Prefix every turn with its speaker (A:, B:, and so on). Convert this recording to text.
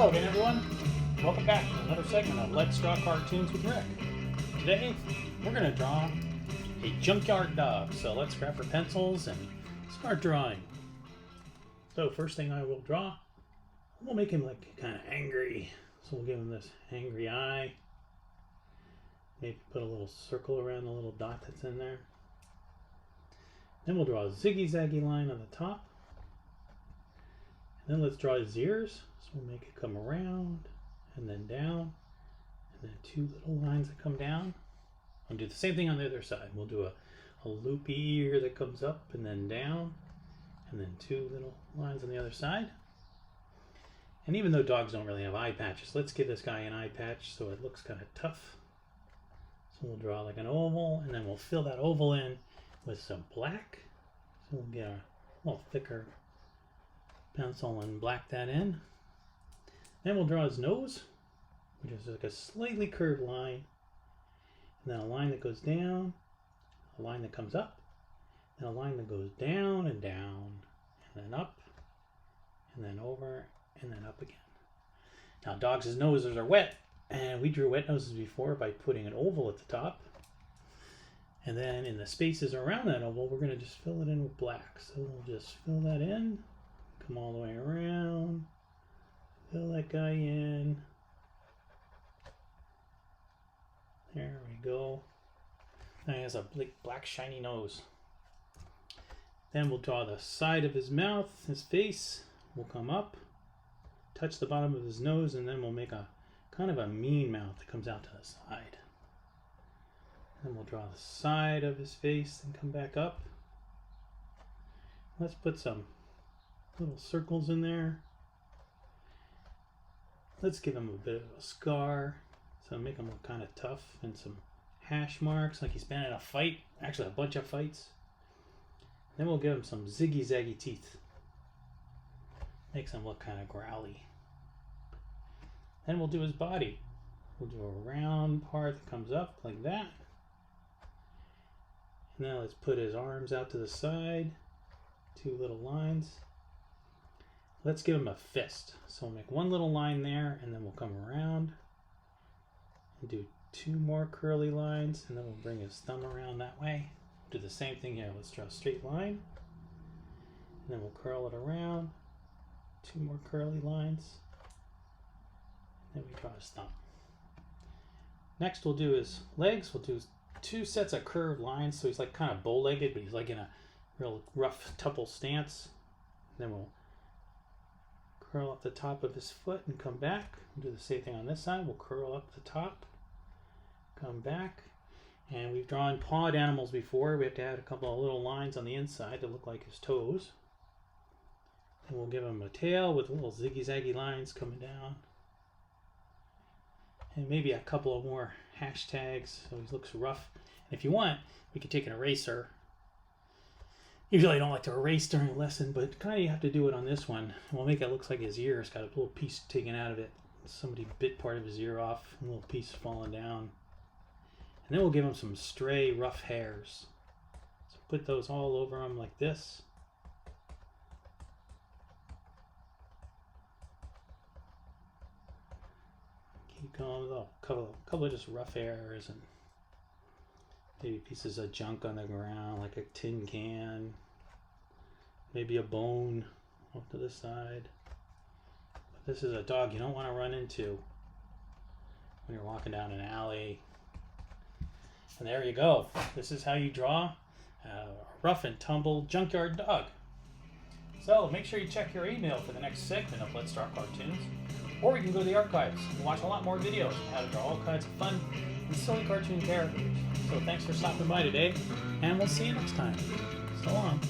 A: Hello again, everyone. Welcome back to another segment of Let's Draw Cartoons with Rick. Today, we're going to draw a junkyard dog. So let's grab our pencils and start drawing. So first thing I will draw, we'll make him like kind of angry. So we'll give him this angry eye. Maybe put a little circle around the little dot that's in there. Then we'll draw a ziggy-zaggy line on the top. And then let's draw his ears. So we'll make it come around and then down. And then two little lines that come down. I'll do the same thing on the other side. We'll do a loopy ear that comes up and then down. And then two little lines on the other side. And even though dogs don't really have eye patches, let's give this guy an eye patch so it looks kind of tough. So we'll draw like an oval, and then we'll fill that oval in with some black. So we'll get a little thicker pencil and black that in. Then we'll draw his nose, which is like a slightly curved line. And then a line that goes down, a line that comes up, and a line that goes down and down, and then up, and then over, and then up again. Now dogs' noses are wet, and we drew wet noses before by putting an oval at the top. And then in the spaces around that oval, we're going to just fill it in with black. So we'll just fill that in, come all the way around, fill that guy in. There we go. Now he has a big black shiny nose. Then we'll draw the side of his mouth, his face will come up, touch the bottom of his nose, and then we'll make a kind of a mean mouth that comes out to the side. Then we'll draw the side of his face and come back up. Let's put some little circles in there. Let's give him a bit of a scar, so make him look kind of tough, and some hash marks like he's been in a fight, actually a bunch of fights. Then we'll give him some ziggy-zaggy teeth. Makes him look kind of growly. Then we'll do his body. We'll do a round part that comes up like that. Now let's put his arms out to the side. Two little lines. Let's give him a fist. So we'll make one little line there, and then we'll come around and do two more curly lines, and then we'll bring his thumb around that way. Do the same thing here. Let's draw a straight line, and then we'll curl it around. Two more curly lines. Then we draw his thumb. Next we'll do his legs. We'll do two sets of curved lines, so he's like kind of bow-legged, but he's like in a real rough tuple stance. Then we'll curl up the top of his foot and come back. We'll do the same thing on this side. We'll curl up the top, come back. And we've drawn pawed animals before. We have to add a couple of little lines on the inside to look like his toes. And we'll give him a tail with little ziggy-zaggy lines coming down. And maybe a couple of more hashtags so he looks rough. And if you want, we could take an eraser. Usually I don't like to erase during a lesson, but kind of you have to do it on this one. And we'll make it look like his ear has got a little piece taken out of it. Somebody bit part of his ear off, a little piece falling down. And then we'll give him some stray rough hairs. So put those all over him like this. Keep going with a couple of just rough hairs and maybe pieces of junk on the ground like a tin can, maybe a bone off to the side. But this is a dog you don't want to run into when you're walking down an alley. And there you go. This is how you draw a rough and tumble junkyard dog. So make sure you check your email for the next segment of Let's Draw Cartoons. Or we can go to the archives and watch a lot more videos on how to draw all kinds of fun and silly cartoon characters. So thanks for stopping by today, and we'll see you next time. So long.